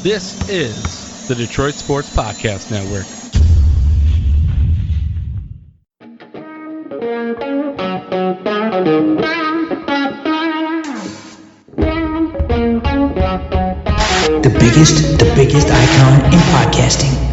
This is the Detroit Sports Podcast Network. The biggest icon in podcasting.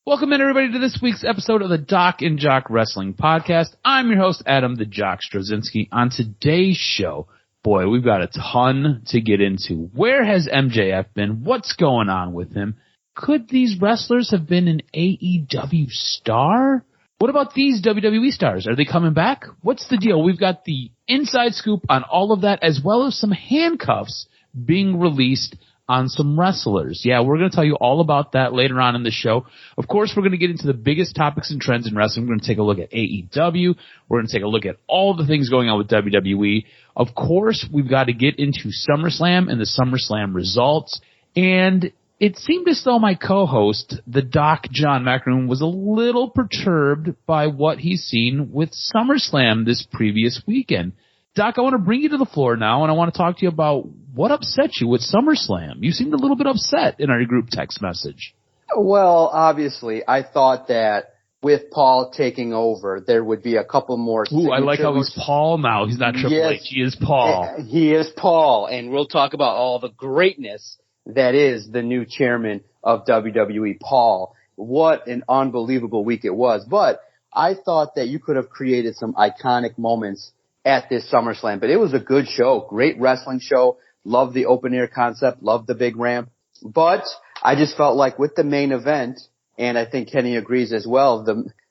Welcome in, everybody, to this week's episode of the DocNJock Wrestling Podcast. I'm your host, Adam the Jock Strozinski. On today's show, boy, we've got a ton to get into. Where has MJF been? What's going on with him? Could these wrestlers have been an AEW star? What about these WWE stars? Are they coming back? What's the deal? We've got the inside scoop on all of that, as well as some handcuffs being released on some wrestlers. Yeah, we're going to tell you all about that later on in the show. Of course, we're going to get into the biggest topics and trends in wrestling. We're going to take a look at AEW. We're going to take a look at all the things going on with WWE. Of course, we've got to get into SummerSlam and the SummerSlam results. And it seemed as though my co-host, the Doc John Macaroon, was a little perturbed by what he's seen with SummerSlam this previous weekend. Doc, I want to bring you to the floor now, and I want to talk to you about what upset you with SummerSlam. You seemed a little bit upset in our group text message. Well, obviously, I thought that with Paul taking over, there would be a couple more. Ooh, I like how he's Paul now. He's not Triple H. He is Paul. He is Paul, and we'll talk about all the greatness that is the new chairman of WWE, Paul. What an unbelievable week it was. But I thought that you could have created some iconic moments at this SummerSlam. But it was a good show, great wrestling show. Love the open air concept, love the big ramp. But I just felt like with the main event, and I think Kenny agrees as well,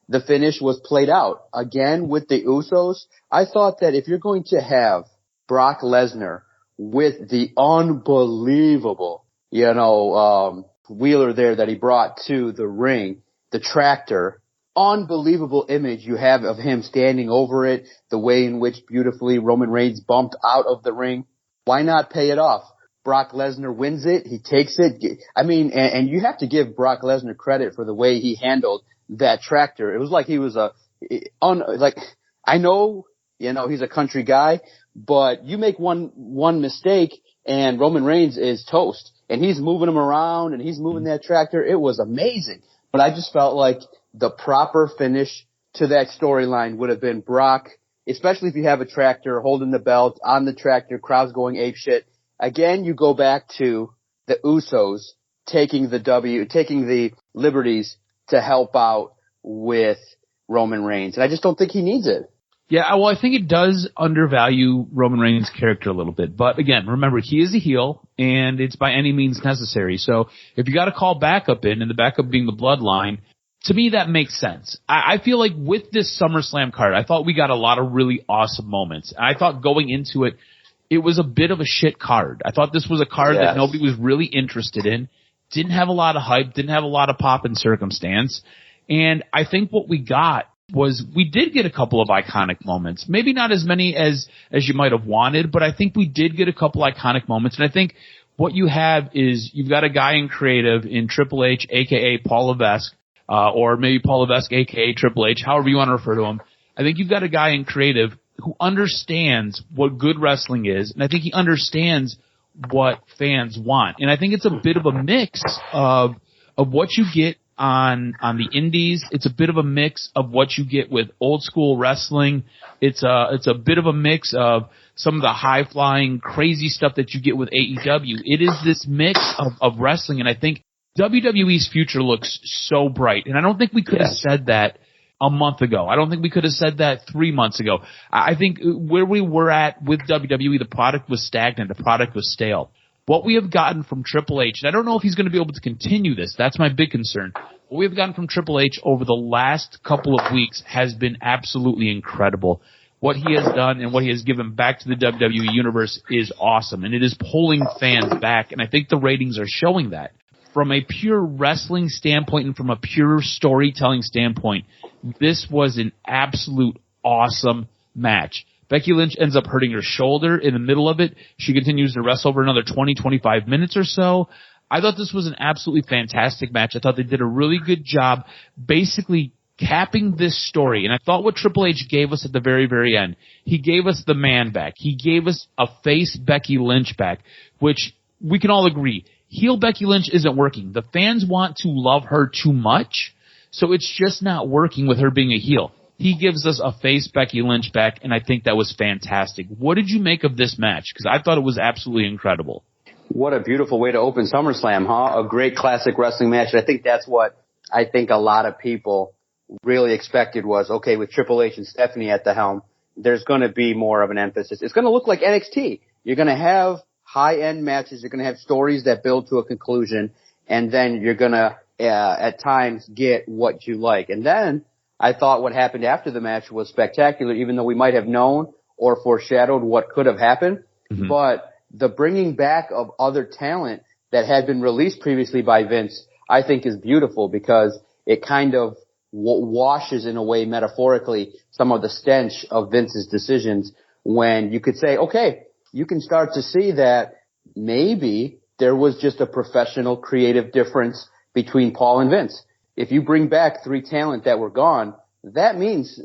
the finish was played out. Again, with the Usos, I thought that if you're going to have Brock Lesnar with the unbelievable, wheeler there that he brought to the ring, the tractor, unbelievable image you have of him standing over it, the way in which beautifully Roman Reigns bumped out of the ring. Why not pay it off? Brock Lesnar wins it. He takes it. I mean, and you have to give Brock Lesnar credit for the way he handled that tractor. It was like he was I know, he's a country guy, but you make one mistake and Roman Reigns is toast, and he's moving him around and he's moving that tractor. It was amazing. But I just felt like the proper finish to that storyline would have been Brock, especially if you have a tractor holding the belt on the tractor, crowds going apeshit. Again, you go back to the Usos taking the liberties to help out with Roman Reigns. And I just don't think he needs it. Yeah, well, I think it does undervalue Roman Reigns' character a little bit. But again, remember, he is a heel, and it's by any means necessary. So if you got to call backup in, and the backup being the Bloodline, to me, that makes sense. I feel like with this SummerSlam card, I thought we got a lot of really awesome moments. I thought going into it, it was a bit of a shit card. I thought this was a card that nobody was really interested in, didn't have a lot of hype, didn't have a lot of pop and circumstance. And I think what we got was we did get a couple of iconic moments. Maybe not as many as you might have wanted, but I think we did get a couple iconic moments. And I think what you have is you've got a guy in creative in Triple H, a.k.a. Paul Levesque, or maybe Paul Levesque, a.k.a. Triple H, however you want to refer to him. I think you've got a guy in creative who understands what good wrestling is, and I think he understands what fans want. And I think it's a bit of a mix of what you get on the indies. It's a bit of a mix of what you get with old school wrestling. It's a bit of a mix of some of the high flying crazy stuff that you get with AEW. It is this mix of wrestling, and I think WWE's future looks so bright. And I don't think we could have said that a month ago. I don't think we could have said that 3 months ago. I think where we were at with WWE, the product was stagnant. The product was stale. What we have gotten from Triple H, and I don't know if he's going to be able to continue this. That's my big concern. What we have gotten from Triple H over the last couple of weeks has been absolutely incredible. What he has done and what he has given back to the WWE universe is awesome, and it is pulling fans back, and I think the ratings are showing that. From a pure wrestling standpoint and from a pure storytelling standpoint, this was an absolute awesome match. Becky Lynch ends up hurting her shoulder in the middle of it. She continues to wrestle for another 20, 25 minutes or so. I thought this was an absolutely fantastic match. I thought they did a really good job basically capping this story. And I thought what Triple H gave us at the very, very end, he gave us the man back. He gave us a face Becky Lynch back, which we can all agree, heel Becky Lynch isn't working. The fans want to love her too much, so it's just not working with her being a heel. He gives us a face Becky Lynch back, and I think that was fantastic. What did you make of this match? Because I thought it was absolutely incredible. What a beautiful way to open SummerSlam, huh? A great classic wrestling match. And I think that's what I think a lot of people really expected was, okay, with Triple H and Stephanie at the helm, there's going to be more of an emphasis. It's going to look like NXT. You're going to have high-end matches. You're going to have stories that build to a conclusion, and then you're going to, at times, get what you like. And then I thought what happened after the match was spectacular, even though we might have known or foreshadowed what could have happened. Mm-hmm. But the bringing back of other talent that had been released previously by Vince, I think is beautiful because it kind of washes in a way metaphorically some of the stench of Vince's decisions when you could say, okay, you can start to see that maybe there was just a professional creative difference between Paul and Vince. If you bring back 3 talent that were gone, that means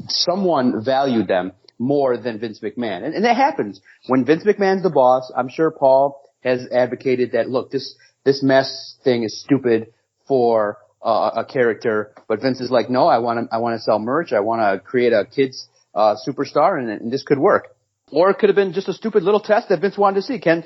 someone valued them more than Vince McMahon. And that happens. When Vince McMahon's the boss, I'm sure Paul has advocated that, look, this mess thing is stupid for a character, but Vince is like, no, I want to sell merch. I want to create a kids superstar, and this could work. Or it could have been just a stupid little test that Vince wanted to see. Can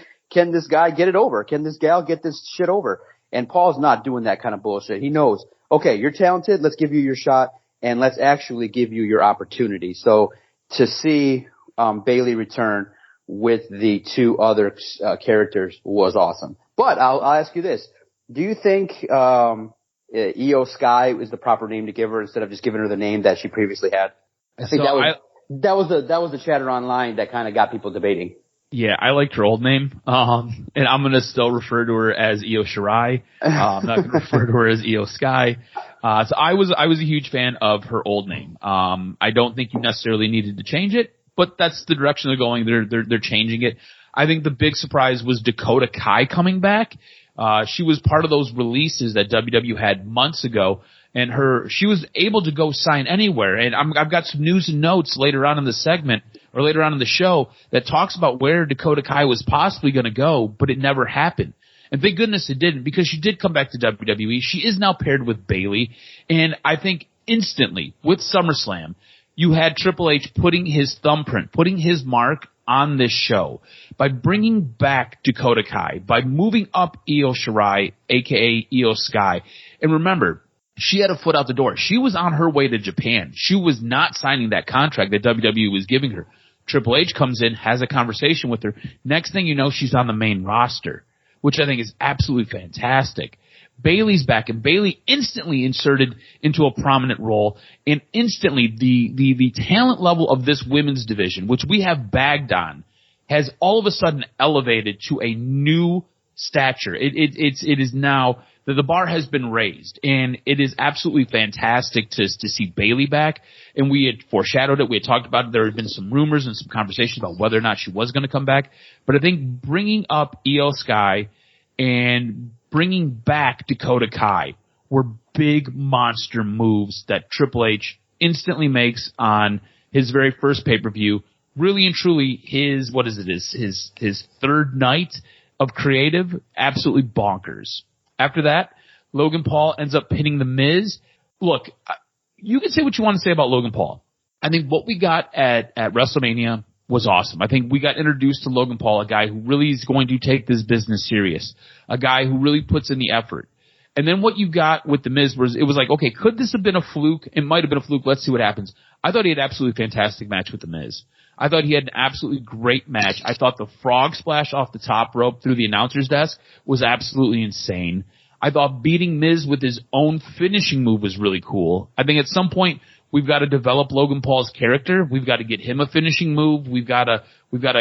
this guy get it over? Can this gal get this shit over? And Paul's not doing that kind of bullshit. He knows, okay, you're talented. Let's give you your shot, and let's actually give you your opportunity. So to see Bayley return with the 2 other characters was awesome. But I'll ask you this: do you think Io Sky is the proper name to give her instead of just giving her the name that she previously had? I think that was the chatter online that kind of got people debating. Yeah, I liked her old name, and I'm gonna still refer to her as Io Shirai. I'm not gonna refer to her as Io Sky. So I was a huge fan of her old name. I don't think you necessarily needed to change it, but that's the direction they're going. They're changing it. I think the big surprise was Dakota Kai coming back. She was part of those releases that WWE had months ago, and she was able to go sign anywhere. And I've got some news and notes later on in the segment, or later on in the show, that talks about where Dakota Kai was possibly going to go, but it never happened. And thank goodness it didn't, because she did come back to WWE. She is now paired with Bayley, and I think instantly, with SummerSlam, you had Triple H putting his thumbprint, putting his mark on this show by bringing back Dakota Kai, by moving up Io Shirai, aka Io Sky. And remember, she had a foot out the door. She was on her way to Japan. She was not signing that contract that WWE was giving her. Triple H comes in, has a conversation with her. Next thing you know, she's on the main roster, which I think is absolutely fantastic. Bayley's back, and Bayley instantly inserted into a prominent role, and instantly the talent level of this women's division, which we have bagged on, has all of a sudden elevated to a new stature. It is now that the bar has been raised, and it is absolutely fantastic to see Bayley back. And we had foreshadowed it. We had talked about it. There had been some rumors and some conversations about whether or not she was going to come back. But I think bringing up Io Sky and bringing back Dakota Kai were big monster moves that Triple H instantly makes on his very first pay-per-view. Really and truly his 3rd night of creative, absolutely bonkers. After that, Logan Paul ends up pinning The Miz. Look, you can say what you want to say about Logan Paul. I think what we got at WrestleMania was awesome. I think we got introduced to Logan Paul, a guy who really is going to take this business serious, a guy who really puts in the effort. And then what you got with The Miz was, it was like, okay, could this have been a fluke? It might have been a fluke. Let's see what happens. I thought he had an absolutely fantastic match with The Miz. I thought he had an absolutely great match. I thought the frog splash off the top rope through the announcer's desk was absolutely insane. I thought beating Miz with his own finishing move was really cool. I think at some point we've got to develop Logan Paul's character. We've got to get him a finishing move. We've got to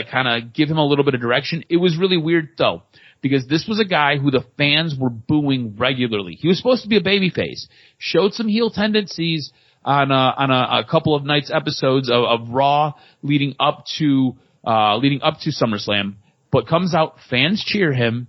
kind of give him a little bit of direction. It was really weird though, because this was a guy who the fans were booing regularly. He was supposed to be a babyface, showed some heel tendencies on a couple of nights episodes of Raw leading up to SummerSlam, but comes out, fans cheer him,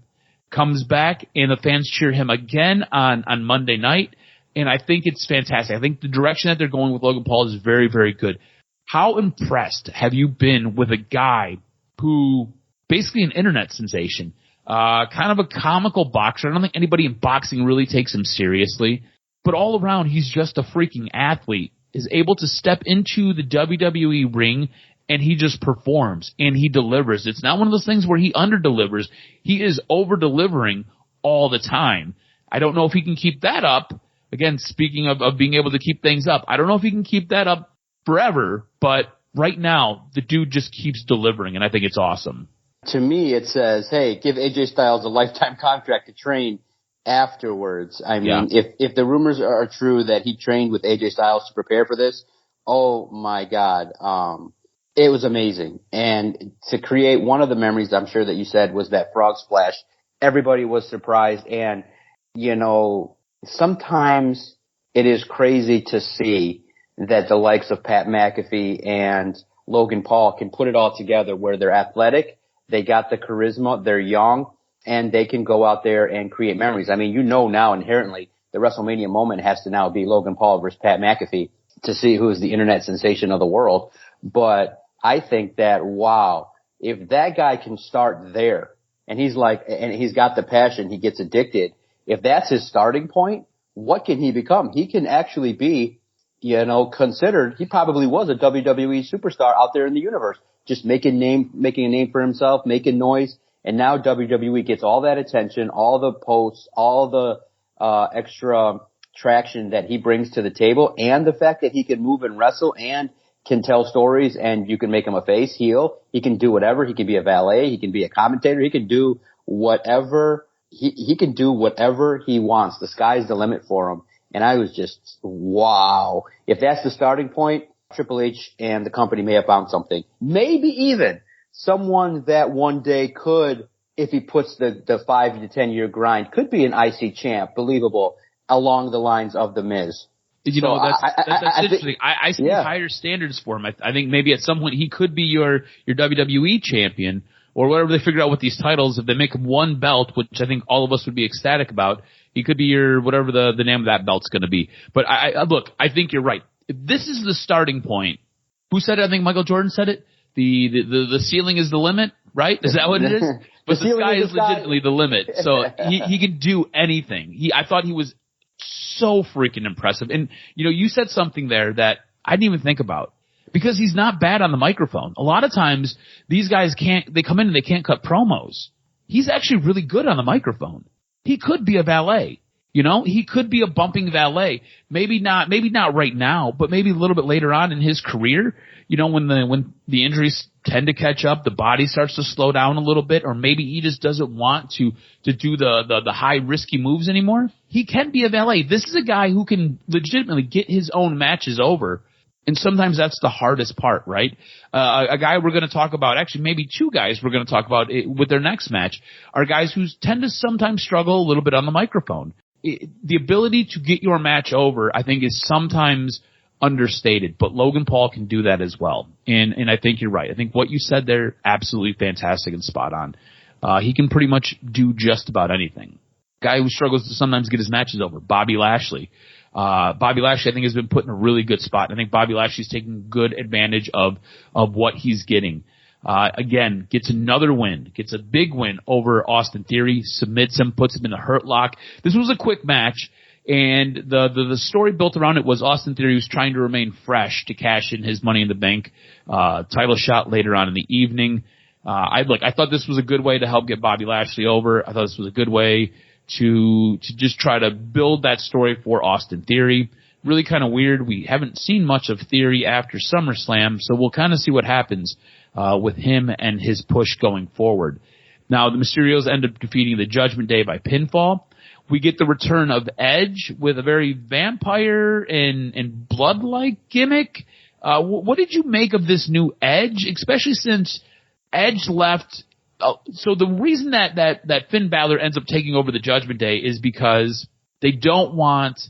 comes back, and the fans cheer him again on Monday night. and I think it's fantastic. I think the direction that they're going with Logan Paul is very, very good. How impressed have you been with a guy who, basically an internet sensation, kind of a comical boxer? I don't think anybody in boxing really takes him seriously, but all around he's just a freaking athlete, is able to step into the WWE ring and he just performs and he delivers. It's not one of those things where he under-delivers. He is over-delivering all the time. I don't know if he can keep that up. Again, speaking of being able to keep things up, I don't know if he can keep that up forever, but right now the dude just keeps delivering, and I think it's awesome. To me, it says, hey, give AJ Styles a lifetime contract to train afterwards. I mean, if the rumors are true that he trained with AJ Styles to prepare for this, oh my God, it was amazing. And to create one of the memories, I'm sure that you said, was that frog splash. Everybody was surprised, and you know, sometimes it is crazy to see that the likes of Pat McAfee and Logan Paul can put it all together, where they're athletic, they got the charisma, they're young, and they can go out there and create memories. I mean, you know now inherently the WrestleMania moment has to now be Logan Paul versus Pat McAfee to see who is the internet sensation of the world. But I think that, wow, if that guy can start there, and he's got the passion, he gets addicted, if that's his starting point, what can he become? He can actually be, you know, considered, he probably was a WWE superstar out there in the universe, just making a name for himself, making noise. And now WWE gets all that attention, all the posts, all the extra traction that he brings to the table, and the fact that he can move and wrestle and can tell stories, and you can make him a face, heel. He can do whatever. He can be a valet. He can be a commentator. He can do whatever. He can do whatever he wants. The sky's the limit for him. And I was just, wow. If that's the starting point, Triple H and the company may have found something. Maybe even someone that one day could, if he puts the 5 to 10 year grind, could be an IC champ, believable, along the lines of The Miz. You know, that's interesting. I see higher standards for him. I think maybe at some point he could be your WWE champion, or whatever they figure out with these titles. If they make him one belt, which I think all of us would be ecstatic about, he could be your, whatever the name of that belt's going to be. But look, I think you're right. If this is the starting point, who said it? I think Michael Jordan said it. The ceiling is the limit, right? Is that what it is? But the sky is legitimately the limit. So he can do anything. I thought he was so freaking impressive. And, you know, you said something there that I didn't even think about, because he's not bad on the microphone. A lot of times these guys they come in and they can't cut promos. He's actually really good on the microphone. He could be a valet. You know, he could be a bumping valet. Maybe not right now, but maybe a little bit later on in his career. You know, when the injuries tend to catch up, the body starts to slow down a little bit, or maybe he just doesn't want to do the high risky moves anymore. He can be a valet. This is a guy who can legitimately get his own matches over. And sometimes that's the hardest part, right? A guy we're going to talk about, actually maybe two guys we're going to talk about with their next match, are guys who tend to sometimes struggle a little bit on the microphone. The ability to get your match over, I think, is sometimes understated, but Logan Paul can do that as well. And I think you're right. I think what you said there, absolutely fantastic and spot on. He can pretty much do just about anything. Guy who struggles to sometimes get his matches over, Bobby Lashley. Bobby Lashley, I think, has been put in a really good spot. I think Bobby Lashley's taking good advantage of what he's getting. Again, gets another win, gets a big win over Austin Theory, submits him, puts him in the hurt lock. This was a quick match, and the story built around it was Austin Theory was trying to remain fresh to cash in his Money in the Bank title shot later on in the evening. I thought this was a good way to help get Bobby Lashley over. I thought this was a good way to just try to build that story for Austin Theory. Really kind of weird. We haven't seen much of Theory after SummerSlam, so we'll kind of see what happens with him and his push going forward. Now, the Mysterios end up defeating the Judgment Day by pinfall. We get the return of Edge with a very vampire and blood-like gimmick. What did you make of this new Edge, especially since Edge left? So the reason that Finn Balor ends up taking over the Judgment Day is because they don't want,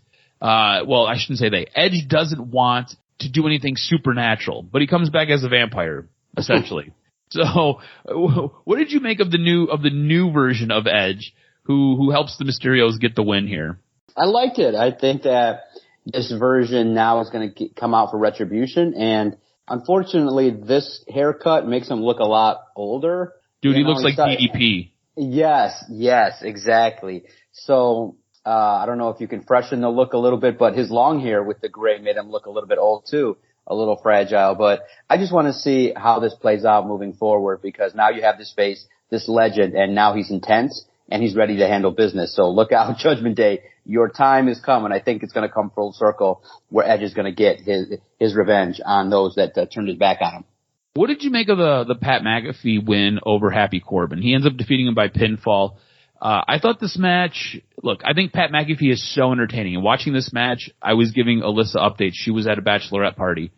I shouldn't say they. Edge doesn't want to do anything supernatural, but he comes back as a vampire, essentially. So, what did you make of the new version of Edge, who helps the Mysterios get the win here? I liked it. I think that this version now is going to come out for Retribution, and unfortunately, this haircut makes him look a lot older. Dude, he looks like DDP. Yes, exactly. So, I don't know if you can freshen the look a little bit, but his long hair with the gray made him look a little bit old too, a little fragile. But I just want to see how this plays out moving forward, because now you have this face, this legend, and now he's intense and he's ready to handle business. So look out, Judgment Day. Your time is coming. I think it's going to come full circle where Edge is going to get his revenge on those that turned his back on him. What did you make of the Pat McAfee win over Happy Corbin? He ends up defeating him by pinfall. I thought this match, look, I think Pat McAfee is so entertaining. And watching this match, I was giving Alyssa updates. She was at a bachelorette party,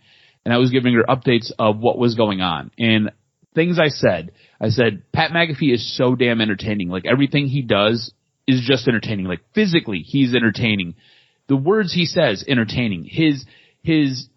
and I was giving her updates of what was going on. And things I said, Pat McAfee is so damn entertaining. Like, everything he does is just entertaining. Like, physically, he's entertaining. The words he says, entertaining. His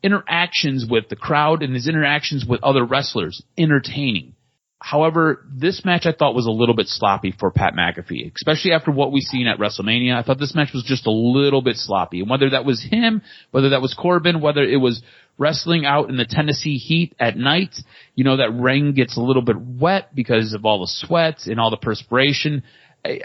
interactions with the crowd and his interactions with other wrestlers, entertaining. However, this match I thought was a little bit sloppy for Pat McAfee, especially after what we seen at WrestleMania. I thought this match was just a little bit sloppy. And whether that was him, whether that was Corbin, whether it was wrestling out in the Tennessee heat at night, you know, that ring gets a little bit wet because of all the sweat and all the perspiration.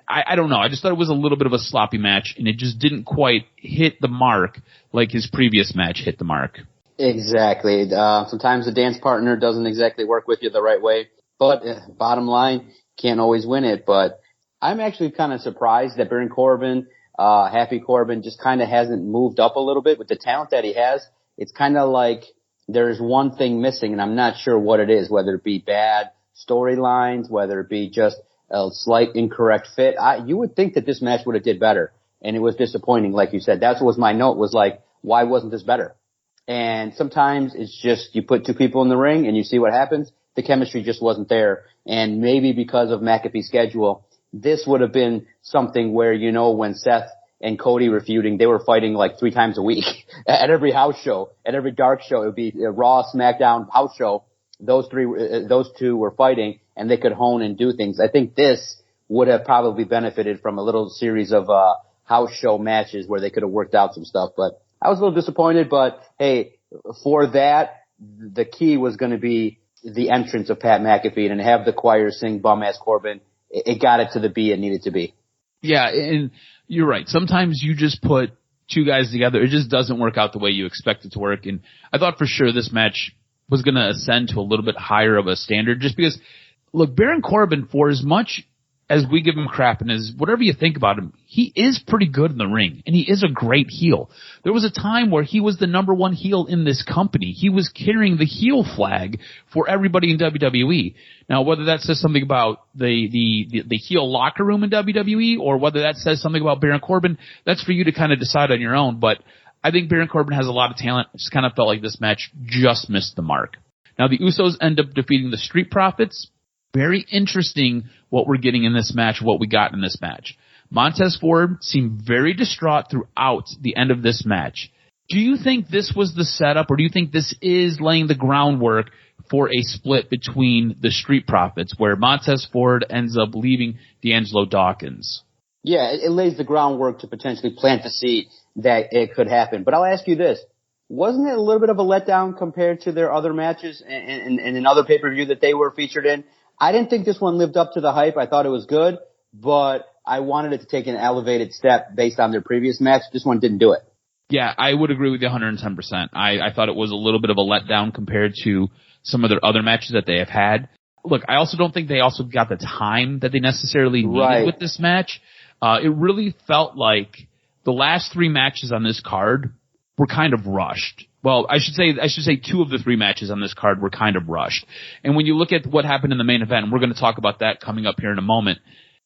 I don't know. I just thought it was a little bit of a sloppy match, and it just didn't quite hit the mark like his previous match hit the mark. Exactly. Sometimes the dance partner doesn't exactly work with you the right way. But bottom line, can't always win it. But I'm actually kind of surprised that Baron Corbin, Happy Corbin, just kind of hasn't moved up a little bit with the talent that he has. It's kind of like there's one thing missing, and I'm not sure what it is, whether it be bad storylines, whether it be just a slight incorrect fit. You would think that this match would have did better, and it was disappointing, like you said. That was my note, was like, why wasn't this better? And sometimes it's just you put two people in the ring and you see what happens. The chemistry just wasn't there. And maybe because of McAfee's schedule, this would have been something where, you know, when Seth and Cody were feuding, they were fighting like 3 times a week at every house show, at every dark show. It would be a Raw, SmackDown, house show. Those two were fighting, and they could hone and do things. I think this would have probably benefited from a little series of house show matches where they could have worked out some stuff. But I was a little disappointed. But hey, for that, the key was going to be the entrance of Pat McAfee, and have the choir sing Bum Ass Corbin. It got it to the B it needed to be. Yeah, and you're right. Sometimes you just put two guys together. It just doesn't work out the way you expect it to work. And I thought for sure this match was going to ascend to a little bit higher of a standard, just because, look, Baron Corbin, for as much as we give him crap and as whatever you think about him, he is pretty good in the ring, and he is a great heel. There was a time where he was the number one heel in this company. He was carrying the heel flag for everybody in WWE. Now, whether that says something about the heel locker room in WWE, or whether that says something about Baron Corbin, that's for you to kind of decide on your own. But I think Baron Corbin has a lot of talent. I just kind of felt like this match just missed the mark. Now, the Usos end up defeating the Street Profits. Very interesting what we're getting in this match, what we got in this match. Montez Ford seemed very distraught throughout the end of this match. Do you think this was the setup, or do you think this is laying the groundwork for a split between the Street Profits, where Montez Ford ends up leaving D'Angelo Dawkins? Yeah, it lays the groundwork to potentially plant the seed that it could happen. But I'll ask you this. Wasn't it a little bit of a letdown compared to their other matches and another pay-per-view that they were featured in? I didn't think this one lived up to the hype. I thought it was good, but I wanted it to take an elevated step based on their previous match. This one didn't do it. Yeah, I would agree with you 110%. I thought it was a little bit of a letdown compared to some of their other matches that they have had. Look, I also don't think they also got the time that they necessarily needed with this match. It really felt like the last 3 matches on this card were kind of rushed. Well, I should say 2 of the 3 matches on this card were kind of rushed. And when you look at what happened in the main event, and we're going to talk about that coming up here in a moment,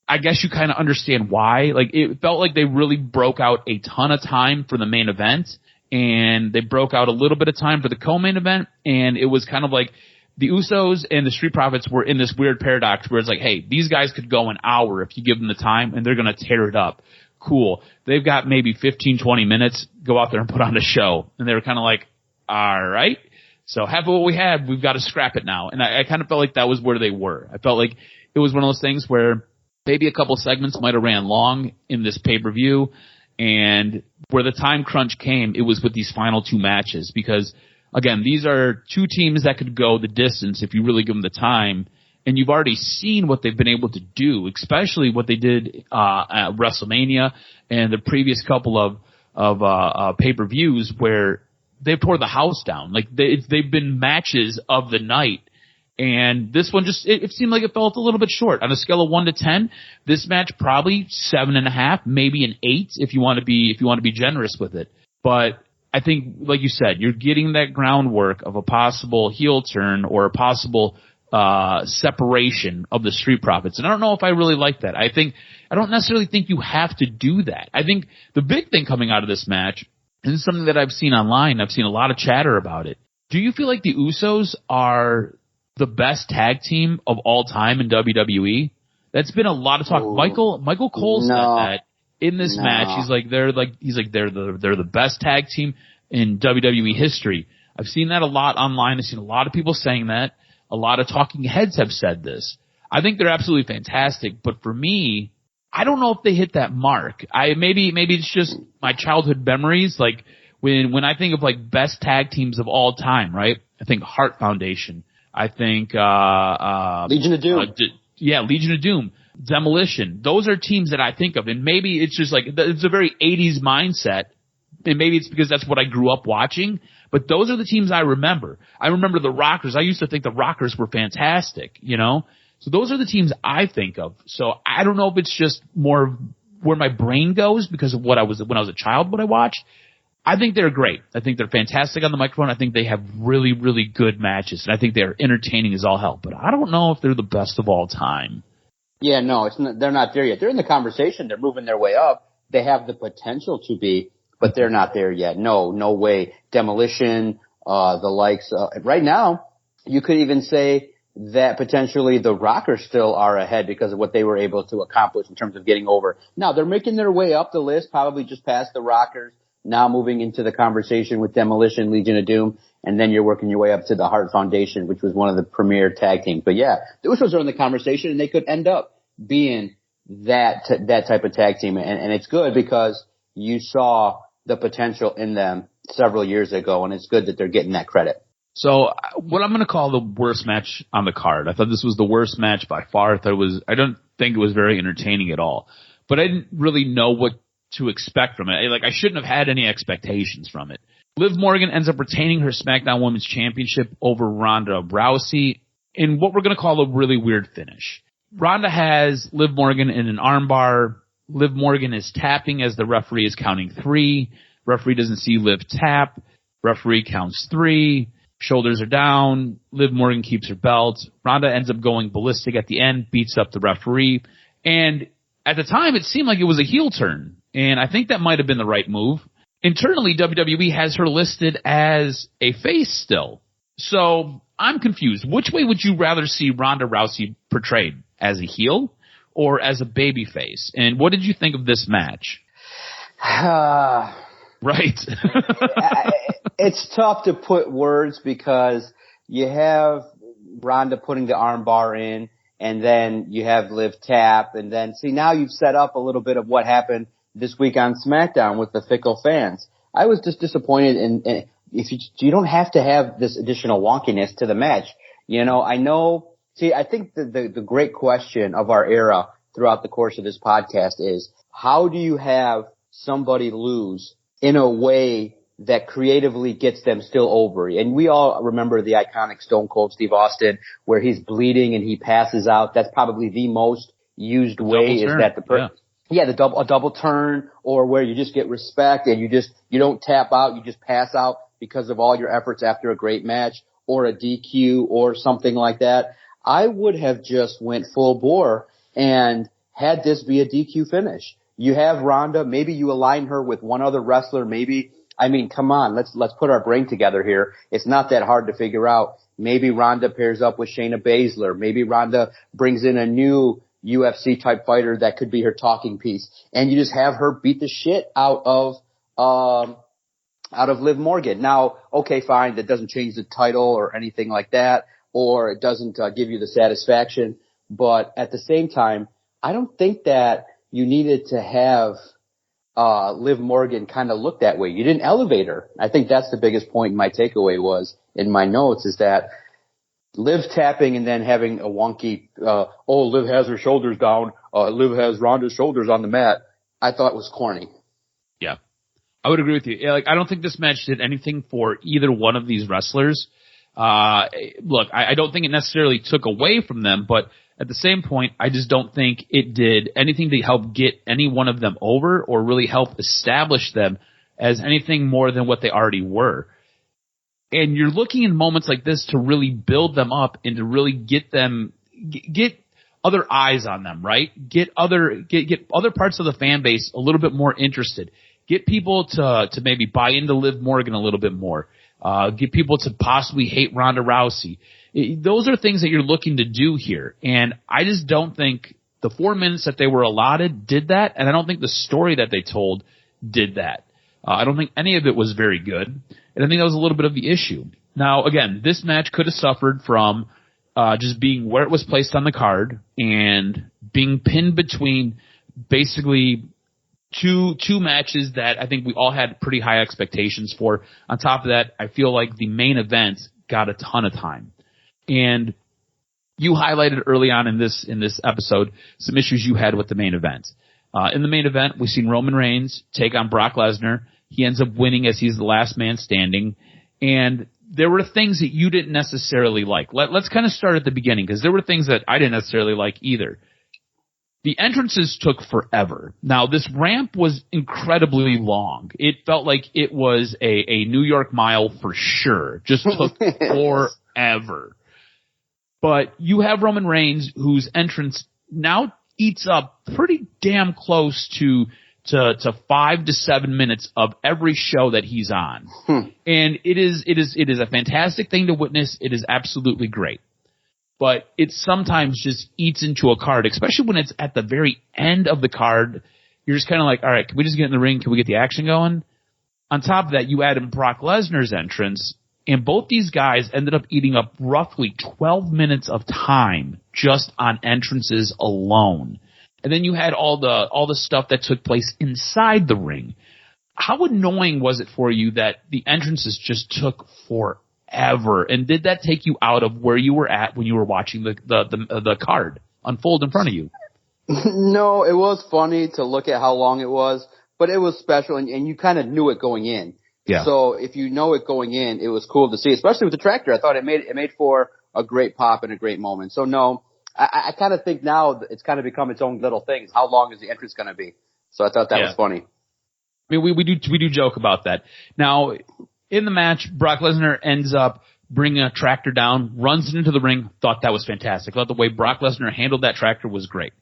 I guess you kind of understand why. Like, it felt like they really broke out a ton of time for the main event, and they broke out a little bit of time for the co-main event, and it was kind of like the Usos and the Street Profits were in this weird paradox where it's like, hey, these guys could go an hour if you give them the time, and they're going to tear it up. Cool. They've got maybe 15, 20 minutes. Go out there and put on a show. And they were kind of like, all right. So half of what we had, we've got to scrap it now. And I kind of felt like that was where they were. I felt like it was one of those things where maybe a couple segments might have ran long in this pay-per-view, And where the time crunch came, it was with these final 2 matches because, again, these are 2 teams that could go the distance if you really give them the time. And you've already seen what they've been able to do, especially what they did at WrestleMania and the previous couple of pay-per-views where they tore the house down. Like they've been matches of the night. And this one just, it seemed like it felt a little bit short. On a scale of 1 to 10, this match probably 7.5, maybe an 8 if you want to be generous with it. But I think, like you said, you're getting that groundwork of a possible heel turn or a possible separation of the Street Profits. And I don't know if I really like that. I don't necessarily think you have to do that. I think the big thing coming out of this match, and this is something that I've seen online, I've seen a lot of chatter about it. Do you feel like the Usos are the best tag team of all time in WWE? That's been a lot of talk. Ooh. Michael Cole said that in this match. He's like they're the best tag team in WWE history. I've seen that a lot online. I've seen a lot of people saying that. A lot of talking heads have said this. I think they're absolutely fantastic, but for me, I don't know if they hit that mark. Maybe it's just my childhood memories. Like when I think of like best tag teams of all time, right? I think Heart Foundation. I think Legion of Doom. Legion of Doom, Demolition. Those are teams that I think of, and maybe it's just like it's a very 80s mindset, and maybe it's because that's what I grew up watching. But those are the teams I remember. I remember the Rockers. I used to think the Rockers were fantastic, you know. So those are the teams I think of. So I don't know if it's just more where my brain goes because of when I was a child, what I watched. I think they're great. I think they're fantastic on the microphone. I think they have really, really good matches. And I think they're entertaining as all hell. But I don't know if they're the best of all time. Yeah, no, they're not there yet. They're in the conversation. They're moving their way up. They have the potential to be, but they're not there yet. No way. Demolition, the likes. Right now, you could even say that potentially the Rockers still are ahead because of what they were able to accomplish in terms of getting over. Now, they're making their way up the list, probably just past the Rockers. Now moving into the conversation with Demolition, Legion of Doom, and then you're working your way up to the Heart Foundation, which was one of the premier tag teams. But yeah, the Usos are in the conversation, and they could end up being that type of tag team. And it's good because you saw the potential in them several years ago, and it's good that they're getting that credit. So what I'm going to call the worst match on the card. I thought this was the worst match by far. I don't think it was very entertaining at all. But I didn't really know what to expect from it. Like, I shouldn't have had any expectations from it. Liv Morgan ends up retaining her SmackDown Women's Championship over Ronda Rousey in what we're going to call a really weird finish. Ronda has Liv Morgan in an armbar. Liv Morgan is tapping as the referee is counting 3. Referee doesn't see Liv tap. Referee counts 3. Shoulders are down. Liv Morgan keeps her belt. Ronda ends up going ballistic at the end, beats up the referee. And at the time, it seemed like it was a heel turn. And I think that might have been the right move. Internally, WWE has her listed as a face still. So I'm confused. Which way would you rather see Ronda Rousey portrayed? As a heel or as a baby face? And what did you think of this match? Right. It's tough to put words because you have Ronda putting the armbar in, and then you have Liv tap, and then see now you've set up a little bit of what happened this week on SmackDown with the fickle fans. I was just disappointed in if you don't have to have this additional wonkiness to the match. You know, I know. See, I think the great question of our era throughout the course of this podcast is how do you have somebody lose in a way that creatively gets them still over? And we all remember the iconic Stone Cold Steve Austin where he's bleeding and he passes out. That's probably the most used way is that a double turn, or where you just get respect and you don't tap out, you just pass out because of all your efforts after a great match, or a DQ or something like that. I would have just went full bore and had this be a DQ finish. You have Ronda, maybe you align her with one other wrestler, maybe. I mean, come on, let's put our brain together here. It's not that hard to figure out. Maybe Ronda pairs up with Shayna Baszler. Maybe Ronda brings in a new UFC type fighter that could be her talking piece. And you just have her beat the shit out of Liv Morgan. Now, okay, fine, that doesn't change the title or anything like that, or it doesn't give you the satisfaction. But at the same time, I don't think that you needed to have Liv Morgan kind of looked that way. You didn't elevate her. I think that's the biggest point my takeaway was in my notes is that Liv tapping and then having a wonky, Liv has her shoulders down, Liv has Ronda's shoulders on the mat, I thought was corny. Yeah. I would agree with you. Like, I don't think this match did anything for either one of these wrestlers. Look, I don't think it necessarily took away from them, but at the same point, I just don't think it did anything to help get any one of them over or really help establish them as anything more than what they already were. And you're looking in moments like this to really build them up and to really get them, get other eyes on them, right? Get other parts of the fan base a little bit more interested. Get people to maybe buy into Liv Morgan a little bit more. Get people to possibly hate Ronda Rousey. Those are things that you're looking to do here. And I just don't think the 4 minutes that they were allotted did that. And I don't think the story that they told did that. I don't think any of it was very good. And I think that was a little bit of the issue. Now, again, this match could have suffered from just being where it was placed on the card and being pinned between basically two matches that I think we all had pretty high expectations for. On top of that, I feel like the main event got a ton of time. And you highlighted early on in this episode some issues you had with the main event. In the main event, we've seen Roman Reigns take on Brock Lesnar. He ends up winning as he's the last man standing. And there were things that you didn't necessarily like. Let's kind of start at the beginning, because there were things that I didn't necessarily like either. The entrances took forever. Now, this ramp was incredibly long. It felt like it was a New York Mile for sure. Just took forever. But you have Roman Reigns, whose entrance now eats up pretty damn close to 5 to 7 minutes of every show that he's on. And it is a fantastic thing to witness. It is absolutely great. But it sometimes just eats into a card, especially when it's at the very end of the card. You're just kind of like, all right, can we just get in the ring? Can we get the action going? On top of that, you add in Brock Lesnar's entrance, and both these guys ended up eating up roughly 12 minutes of time just on entrances alone. And then you had all the stuff that took place inside the ring. How annoying was it for you that the entrances just took forever? And did that take you out of where you were at when you were watching the card unfold in front of you? No, it was funny to look at how long it was, but it was special, and you kind of knew it going in. Yeah. So if you know it going in, it was cool to see, especially with the tractor. I thought it made for a great pop and a great moment. So no, I kind of think now it's kind of become its own little thing. How long is the entrance going to be? So I thought that was funny. I mean, we do joke about that. Now, in the match, Brock Lesnar ends up bringing a tractor down, runs it into the ring. Thought that was fantastic. Thought the way Brock Lesnar handled that tractor was great.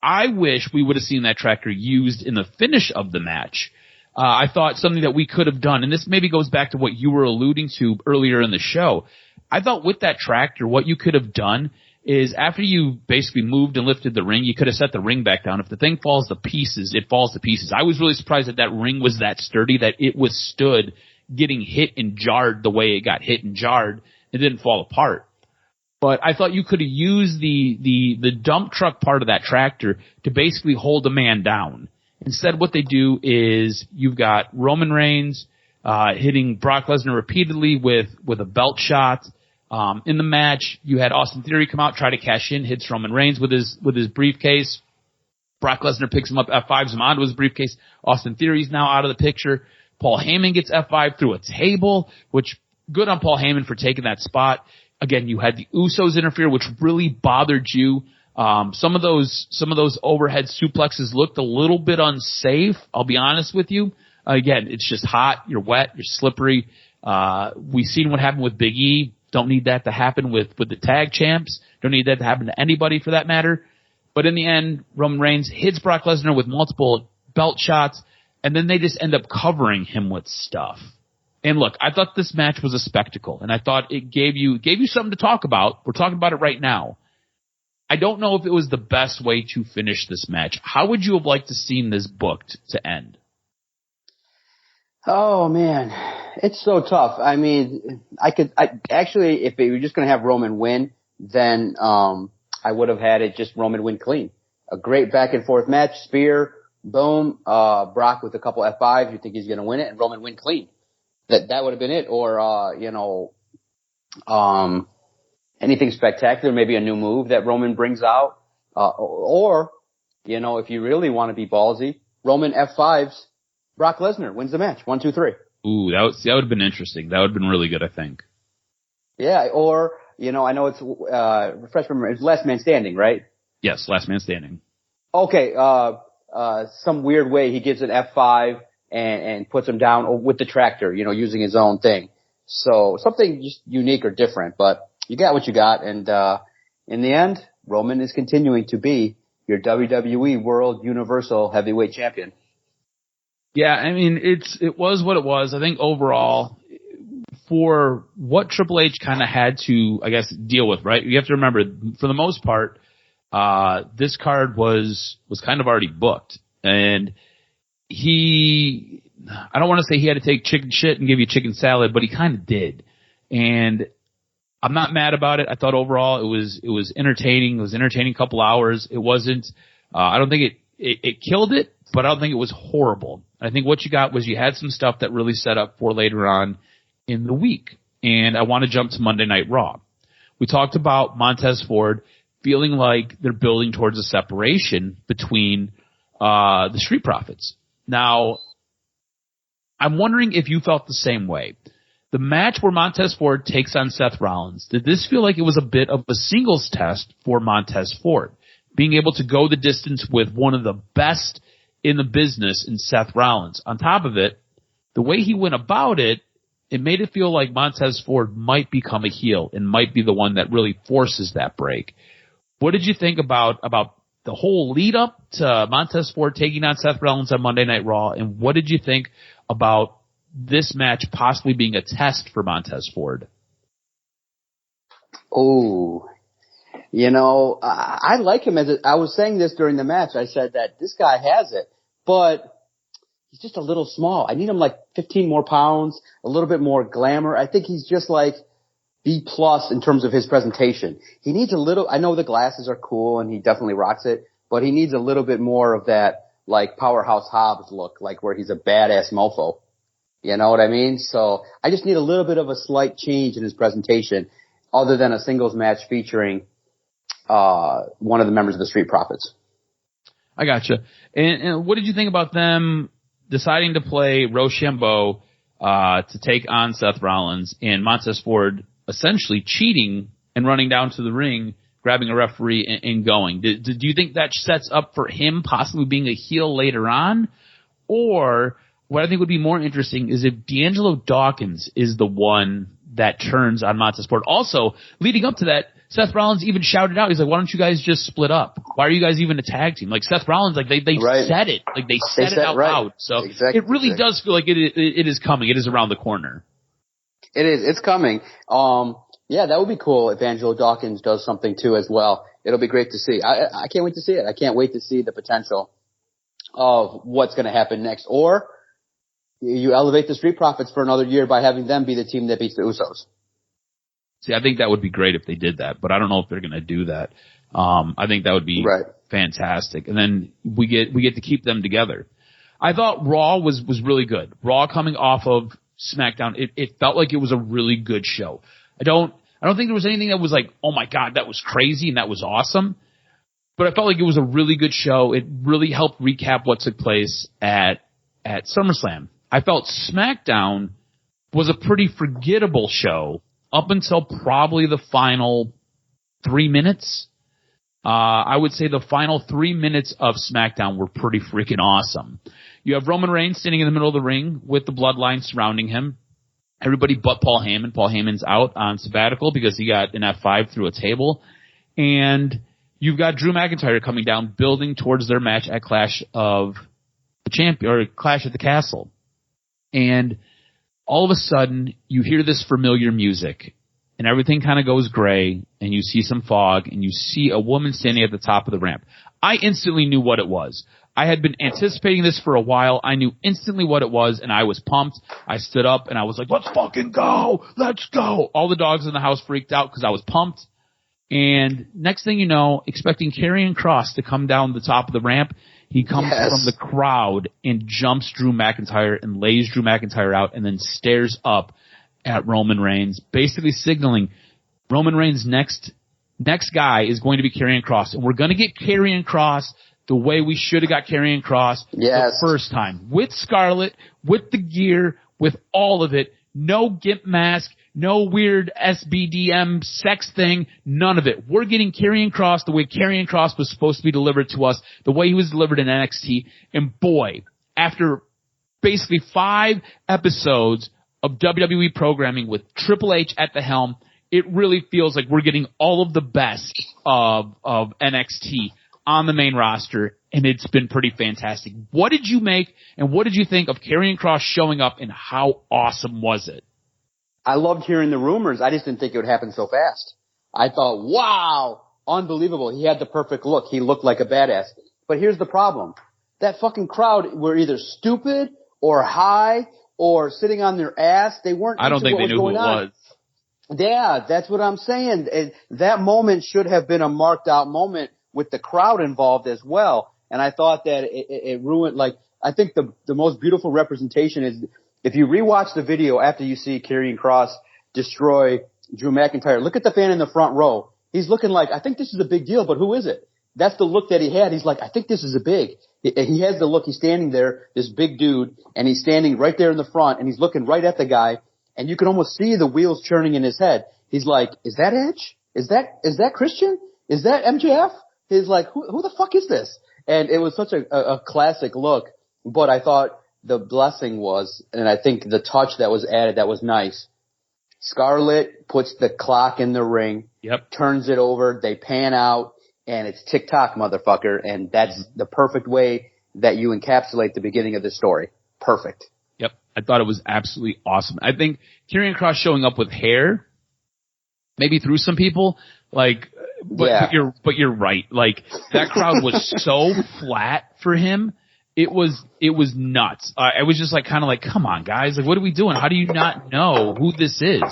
I wish we would have seen that tractor used in the finish of the match. I thought something that we could have done, and this maybe goes back to what you were alluding to earlier in the show. I thought with that tractor, what you could have done is after you basically moved and lifted the ring, you could have set the ring back down. If the thing falls to pieces, it falls to pieces. I was really surprised that ring was that sturdy, that it withstood getting hit and jarred the way it got hit and jarred. It didn't fall apart. But I thought you could have used the dump truck part of that tractor to basically hold a man down. Instead, what they do is you've got Roman Reigns hitting Brock Lesnar repeatedly with a belt shot. In the match, you had Austin Theory come out, try to cash in, hits Roman Reigns with his briefcase. Brock Lesnar picks him up, F5s him onto his briefcase. Austin Theory's now out of the picture. Paul Heyman gets F5 through a table, which good on Paul Heyman for taking that spot. Again, you had the Usos interfere, which really bothered you. Some of those overhead suplexes looked a little bit unsafe. I'll be honest with you. Again, it's just hot. You're wet. You're slippery. We've seen what happened with Big E. Don't need that to happen with the tag champs. Don't need that to happen to anybody for that matter. But in the end, Roman Reigns hits Brock Lesnar with multiple belt shots, and then they just end up covering him with stuff. And look, I thought this match was a spectacle, and I thought it gave you something to talk about. We're talking about it right now. I don't know if it was the best way to finish this match. How would you have liked to seen this booked to end? Oh man, it's so tough. I mean, actually, if we were just going to have Roman win, then I would have had it just Roman win clean. A great back and forth match, spear, Boom, Brock with a couple F5s, you think he's going to win it, and Roman win clean. That would have been it. Or, anything spectacular, maybe a new move that Roman brings out. Or, if you really want to be ballsy, Roman F5s, Brock Lesnar wins the match. 1, 2, 3. Ooh, that would have been interesting. That would have been really good, I think. Yeah, or, I know it's, refresh my memory, it's last man standing, right? Yes, last man standing. Okay, some weird way he gives an F5 and puts him down with the tractor, using his own thing. So something just unique or different, but you got what you got. And, in the end, Roman is continuing to be your WWE World Universal Heavyweight Champion. Yeah, I mean, it was what it was. I think overall, for what Triple H kind of had to, I guess, deal with, right? You have to remember, for the most part, this card was kind of already booked. And I don't want to say he had to take chicken shit and give you chicken salad, but he kind of did. And I'm not mad about it. I thought overall it was entertaining. It was an entertaining couple hours. It wasn't, I don't think it killed it, but I don't think it was horrible. I think what you got was you had some stuff that really set up for later on in the week. And I want to jump to Monday Night Raw. We talked about Montez Ford feeling like they're building towards a separation between the Street Profits. Now, I'm wondering if you felt the same way. The match where Montez Ford takes on Seth Rollins, did this feel like it was a bit of a singles test for Montez Ford? Being able to go the distance with one of the best in the business in Seth Rollins. On top of it, the way he went about it, it made it feel like Montez Ford might become a heel and might be the one that really forces that break. What did you think about the whole lead up to Montez Ford taking on Seth Rollins on Monday Night Raw, and what did you think about this match possibly being a test for Montez Ford? Oh, I like him I was saying this during the match. I said that this guy has it, but he's just a little small. I need him like 15 more pounds, a little bit more glamour. I think he's just like B+ in terms of his presentation. He needs a little, I know the glasses are cool and he definitely rocks it, but he needs a little bit more of that like Powerhouse Hobbs look, like where he's a badass mofo. You know what I mean? So I just need a little bit of a slight change in his presentation other than a singles match featuring one of the members of the Street Profits. I gotcha. And what did you think about them deciding to play Rochambeau to take on Seth Rollins and Montez Ford essentially cheating and running down to the ring, grabbing a referee and going? Do you think that sets up for him possibly being a heel later on? Or what I think would be more interesting is if D'Angelo Dawkins is the one that turns on Montez Ford. Also, leading up to that, Seth Rollins even shouted out, he's like, why don't you guys just split up? Why are you guys even a tag team? Like Seth Rollins, like they right. said it. Like they said it out loud. So exactly, it really does feel like it is coming. It is around the corner. It is. It's coming. Yeah, that would be cool if Angelo Dawkins does something too as well. It'll be great to see. I can't wait to see it. I can't wait to see the potential of what's going to happen next. Or you elevate the Street Profits for another year by having them be the team that beats the Usos. See, I think that would be great if they did that, but I don't know if they're going to do that. I think that would be fantastic. And then we get to keep them together. I thought Raw was really good. Raw coming off of SmackDown, it felt like it was a really good show. I don't think there was anything that was like, oh my God, that was crazy and that was awesome. But I felt like it was a really good show. It really helped recap what took place at SummerSlam. I felt SmackDown was a pretty forgettable show up until probably the final 3 minutes. I would say the final 3 minutes of SmackDown were pretty freaking awesome. You have Roman Reigns standing in the middle of the ring with the bloodline surrounding him. Everybody but Paul Heyman. Paul Heyman's out on sabbatical because he got an F5 through a table. And you've got Drew McIntyre coming down, building towards their match at Clash of the Castle. And all of a sudden, you hear this familiar music, and everything kind of goes gray, and you see some fog, and you see a woman standing at the top of the ramp. I instantly knew what it was. I had been anticipating this for a while. I knew instantly what it was, and I was pumped. I stood up, and I was like, let's fucking go! Let's go! All the dogs in the house freaked out because I was pumped. And next thing you know, expecting Karrion Kross to come down the top of the ramp, He comes from the crowd and jumps Drew McIntyre and lays Drew McIntyre out and then stares up at Roman Reigns, basically signaling Roman Reigns' next guy is going to be Karrion Kross. And we're going to get Karrion Kross the way we should have got Karrion Kross the first time. With Scarlett, with the gear, with all of it. No gimp mask, no weird SBDM sex thing, none of it. We're getting Karrion Kross the way Karrion Kross was supposed to be delivered to us, the way he was delivered in NXT. And boy, after basically 5 episodes of WWE programming with Triple H at the helm, it really feels like we're getting all of the best of NXT on the main roster, and it's been pretty fantastic. What did you make, and what did you think of Karrion Kross showing up, and how awesome was it? I loved hearing the rumors. I just didn't think it would happen so fast. I thought, wow, unbelievable. He had the perfect look. He looked like a badass. But here's the problem. That fucking crowd were either stupid or high or sitting on their ass. They weren't. I don't think they knew who it was. Yeah, that's what I'm saying. That moment should have been a marked out moment with the crowd involved as well. And I thought that it ruined, like, I think the most beautiful representation is if you rewatch the video after you see Karrion Kross destroy Drew McIntyre, look at the fan in the front row. He's looking like, I think this is a big deal, but who is it? That's the look that he had. He's like, I think this is a big. He has the look. He's standing there, this big dude, and he's standing right there in the front, and he's looking right at the guy, and you can almost see the wheels churning in his head. He's like, is that Edge? Is that Christian? Is that MJF? He's like, who the fuck is this? And it was such a classic look, but I thought the blessing was, and I think the touch that was added that was nice. Scarlett puts the clock in the ring, turns it over, they pan out, and it's tick-tock, motherfucker, and that's the perfect way that you encapsulate the beginning of the story. Perfect. Yep, I thought it was absolutely awesome. I think Karrion Kross showing up with hair maybe threw some people, like, but you're right. Like, that crowd was so flat for him. It was nuts. I was just like, kind of like, come on, guys. Like, what are we doing? How do you not know who this is?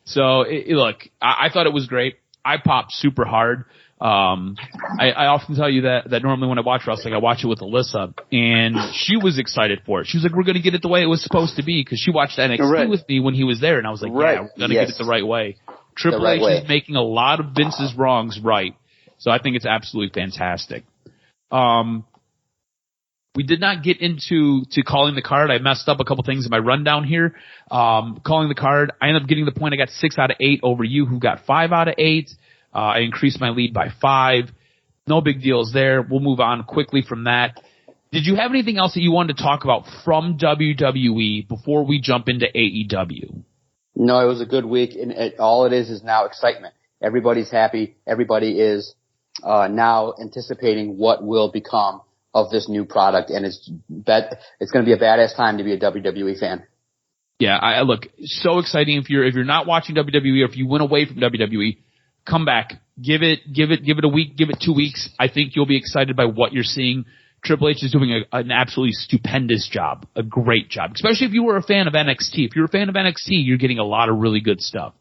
So, look, I thought it was great. I popped super hard. I often tell you that normally when I watch wrestling, I watch it with Alyssa, and she was excited for it. She was like, we're going to get it the way it was supposed to be, because she watched NXT with me when he was there, and I was like, yeah, we're going to get it the right way. Triple H is making a lot of Vince's wrongs right. So I think it's absolutely fantastic. We did not get into calling the card. I messed up a couple things in my rundown here. Calling the card, I ended up getting the point. I got 6 out of 8 over you, who got 5 out of 8. I increased my lead by 5. No big deals there. We'll move on quickly from that. Did you have anything else that you wanted to talk about from WWE before we jump into AEW? No, it was a good week, and all it is now excitement. Everybody's happy. Everybody is now anticipating what will become of this new product, and it's going to be a badass time to be a WWE fan. Yeah, I look, so exciting. If you're not watching WWE, or if you went away from WWE, come back. Give it a week, give it 2 weeks. I think you'll be excited by what you're seeing. Triple H is doing an absolutely stupendous job, a great job, especially if you were a fan of NXT. If you're a fan of NXT, you're getting a lot of really good stuff.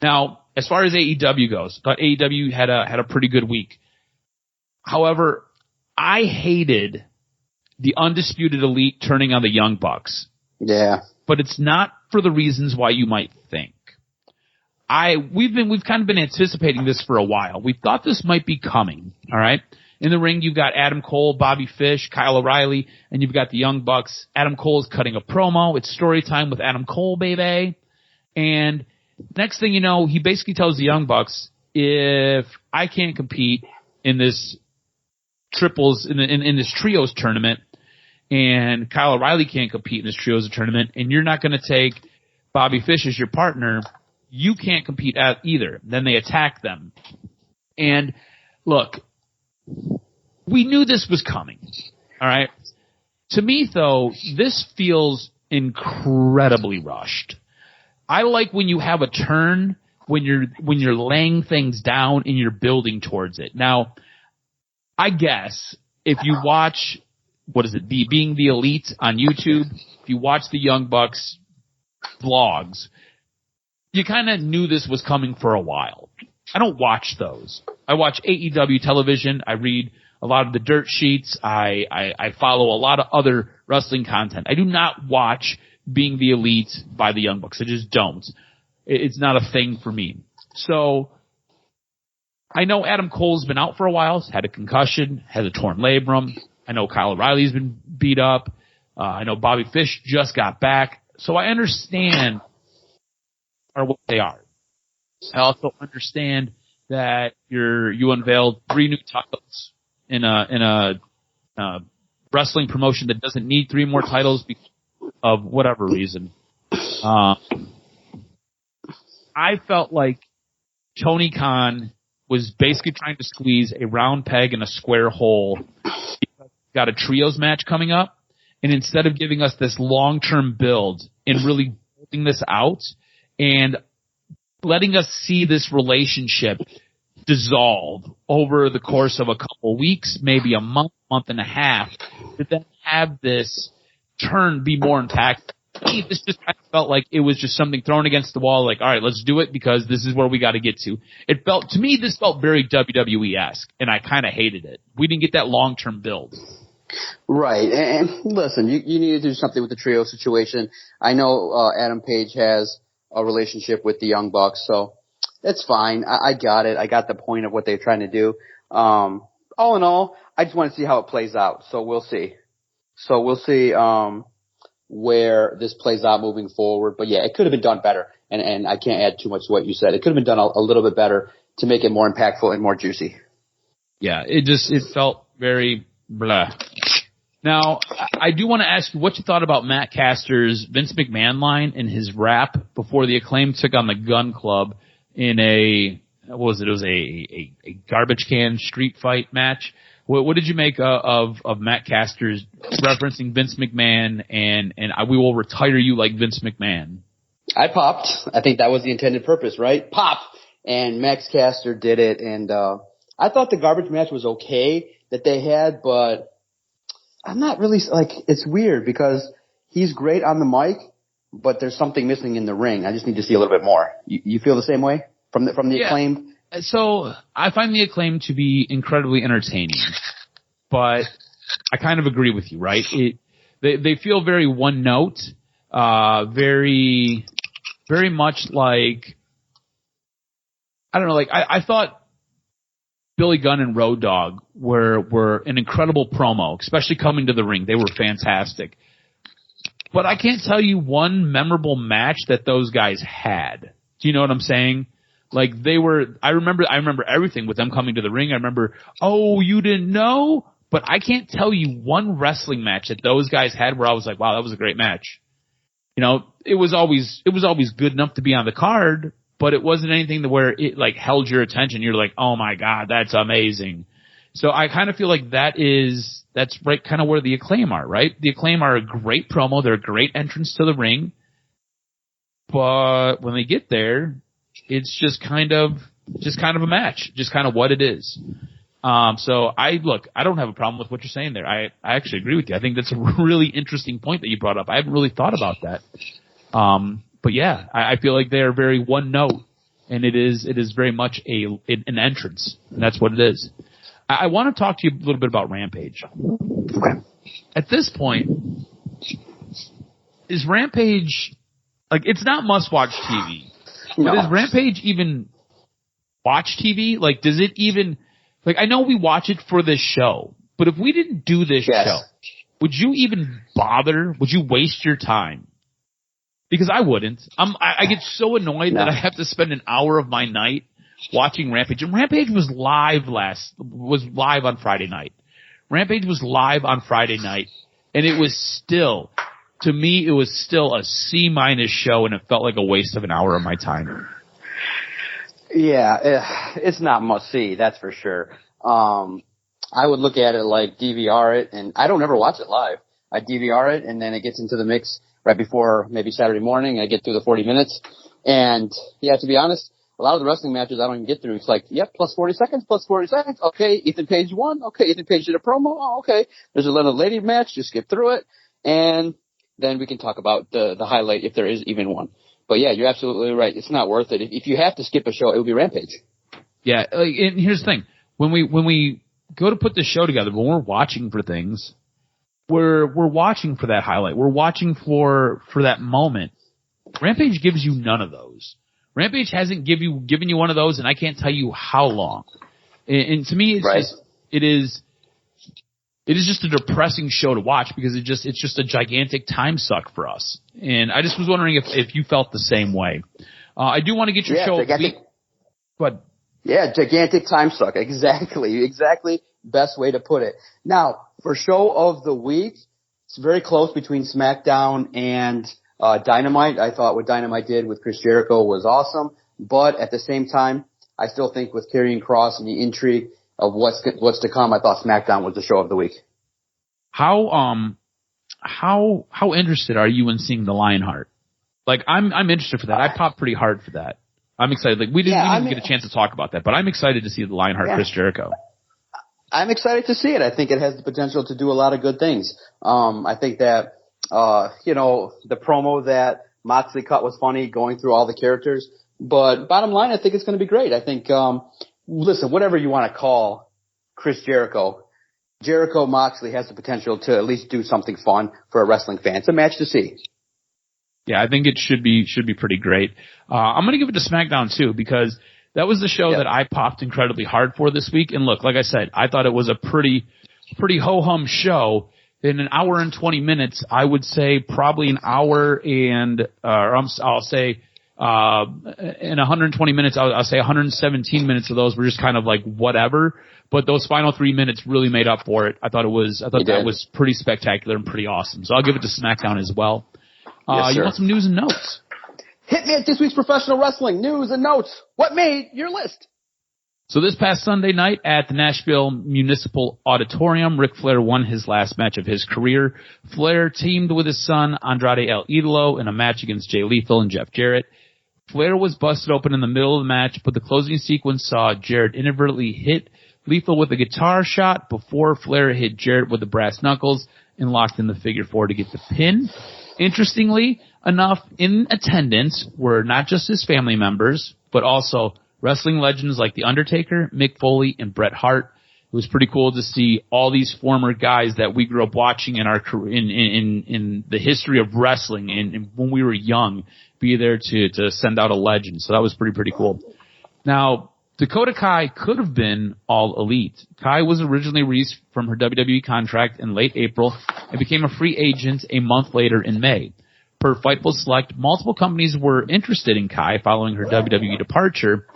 Now, as far as AEW goes, I thought AEW had a pretty good week. However, I hated the Undisputed Elite turning on the Young Bucks. Yeah. But it's not for the reasons why you might think. We've kind of been anticipating this for a while. We thought this might be coming, all right? In the ring, you've got Adam Cole, Bobby Fish, Kyle O'Reilly, and you've got the Young Bucks. Adam Cole is cutting a promo. It's story time with Adam Cole, baby. And next thing you know, he basically tells the Young Bucks, if I can't compete in this triples, in this trios tournament, and Kyle O'Reilly can't compete in this trios tournament, and you're not going to take Bobby Fish as your partner, you can't compete at either. Then they attack them. And look, we knew this was coming. All right. To me, though, this feels incredibly rushed. I like when you have a turn, when you're laying things down and you're building towards it. Now, I guess if you watch, Being the Elite on YouTube, if you watch the Young Bucks vlogs, you kind of knew this was coming for a while. I don't watch those. I watch AEW television. I read a lot of the dirt sheets. I follow a lot of other wrestling content. I do not watch Being the Elite by the Young Bucks. I just don't. It's not a thing for me. So I know Adam Cole's been out for a while. He's had a concussion, has a torn labrum. I know Kyle O'Reilly's been beat up. I know Bobby Fish just got back. So I understand what they are. I also understand that you unveiled 3 new titles in a wrestling promotion that doesn't need 3 more titles because of whatever reason. I felt like Tony Khan was basically trying to squeeze a round peg in a square hole. Got a trios match coming up, and instead of giving us this long-term build and really building this out and letting us see this relationship dissolve over the course of a couple weeks, maybe a month and a half, to then have this turn be more impactful. This just kind of felt like it was just something thrown against the wall, like, all right, let's do it because this is where we got to get to. To me, this felt very WWE-esque, and I kind of hated it. We didn't get that long-term build. Right. And listen, you need to do something with the trio situation. I know Adam Page has a relationship with the Young Bucks, so it's fine. I got it. I got the point of what they're trying to do. All in all, I just want to see how it plays out. So we'll see. Where this plays out moving forward. But yeah, it could have been done better. And I can't add too much to what you said. It could have been done a little bit better to make it more impactful and more juicy. Yeah, it felt very blah. Now, I do want to ask you what you thought about Matt Caster's Vince McMahon line in his rap before the Acclaim took on the Gun Club in it was a garbage can street fight match. What did you make of Matt Caster's referencing Vince McMahon and we will retire you like Vince McMahon? I popped. I think that was the intended purpose, right? Pop! And Max Caster did it, and I thought the garbage match was okay that they had, but I'm not really, it's weird because he's great on the mic, but there's something missing in the ring. I just need to see a little bit more. You feel the same way from the Acclaimed? So I find the Acclaim to be incredibly entertaining, but I kind of agree with you, right? They feel very one note, very, very much like, I don't know, like I thought Billy Gunn and Road Dogg were an incredible promo, especially coming to the ring. They were fantastic. But I can't tell you one memorable match that those guys had. Do you know what I'm saying? Like I remember everything with them coming to the ring. I remember, oh, you didn't know? But I can't tell you one wrestling match that those guys had where I was like, wow, that was a great match. You know, it was always good enough to be on the card, but it wasn't anything to where it like held your attention. You're like, oh my God, that's amazing. So I kind of feel like that's right kind of where the Acclaim are, right? The Acclaim are a great promo. They're a great entrance to the ring. But when they get there, it's just kind of a match, just kind of what it is. So I don't have a problem with what you're saying there. I actually agree with you. I think that's a really interesting point that you brought up. I haven't really thought about that. But yeah, I feel like they are very one note, and it is very much an entrance, and that's what it is. I want to talk to you a little bit about Rampage. Okay. At this point, is Rampage, like, it's not must-watch TV. No. But is Rampage even watch TV? Like, does it even, like, I know we watch it for this show, but if we didn't do this show, would you even bother? Would you waste your time? Because I wouldn't. I get so annoyed that I have to spend an hour of my night watching Rampage. And Rampage was live on Friday night. Rampage was live on Friday night, and it was still, to me, it was still a C- show, and it felt like a waste of an hour of my time. Yeah, it's not must see, that's for sure. I would look at it like DVR it, and I don't ever watch it live. I DVR it, and then it gets into the mix right before maybe Saturday morning. I get through the 40 minutes, and yeah, to be honest, a lot of the wrestling matches I don't even get through. It's like, yep, plus 40 seconds. Okay, Ethan Page won. Okay, Ethan Page did a promo. Oh, okay. There's a little lady match. Just skip through it, and then we can talk about the highlight if there is even one. But yeah, you're absolutely right. It's not worth it. If you have to skip a show, it would be Rampage. Yeah, and here's the thing: when we go to put the show together, when we're watching for things, we're watching for that highlight. We're watching for that moment. Rampage gives you none of those. Rampage hasn't given you one of those, and I can't tell you how long. And to me, it is just a depressing show to watch because it's just a gigantic time suck for us. And I just was wondering if you felt the same way. I do want to get your show of the week. But yeah, gigantic time suck. Exactly. Best way to put it. Now, for show of the week, it's very close between SmackDown and Dynamite. I thought what Dynamite did with Chris Jericho was awesome, but at the same time, I still think with Karrion Kross and the intrigue of what's to come, I thought SmackDown was the show of the week. How interested are you in seeing the Lionheart? Like, I'm interested for that. I popped pretty hard for that. I'm excited. Like, we didn't get a chance to talk about that, but I'm excited to see the Lionheart Chris Jericho. I'm excited to see it. I think it has the potential to do a lot of good things. I think that, the promo that Moxley cut was funny, going through all the characters. But bottom line, I think it's going to be great. I think, listen, whatever you want to call Chris Jericho Moxley has the potential to at least do something fun for a wrestling fan. It's a match to see. Yeah, I think it should be pretty great. I'm going to give it to SmackDown too, because that was the show that I popped incredibly hard for this week. And look, like I said, I thought it was a pretty ho-hum show. In an hour and 20 minutes, I would say probably an hour and, I'll say, in 120 minutes, I'll say 117 minutes of those were just kind of like whatever. But those final 3 minutes really made up for it. I thought that was pretty spectacular and pretty awesome. So I'll give it to SmackDown as well. You want some news and notes? Hit me at this week's professional wrestling news and notes. What made your list? So this past Sunday night at the Nashville Municipal Auditorium, Ric Flair won his last match of his career. Flair teamed with his son, Andrade El Idolo, in a match against Jay Lethal and Jeff Jarrett. Flair was busted open in the middle of the match, but the closing sequence saw Jarrett inadvertently hit Lethal with a guitar shot before Flair hit Jarrett with the brass knuckles and locked in the figure four to get the pin. Interestingly enough, in attendance were not just his family members, but also wrestling legends like The Undertaker, Mick Foley, and Bret Hart. It was pretty cool to see all these former guys that we grew up watching in our in the history of wrestling and when we were young be there to send out a legend. So that was pretty cool. Now, Dakota Kai could have been All Elite. Kai was originally released from her WWE contract in late April and became a free agent a month later in May. Per Fightful Select, multiple companies were interested in Kai following her WWE departure.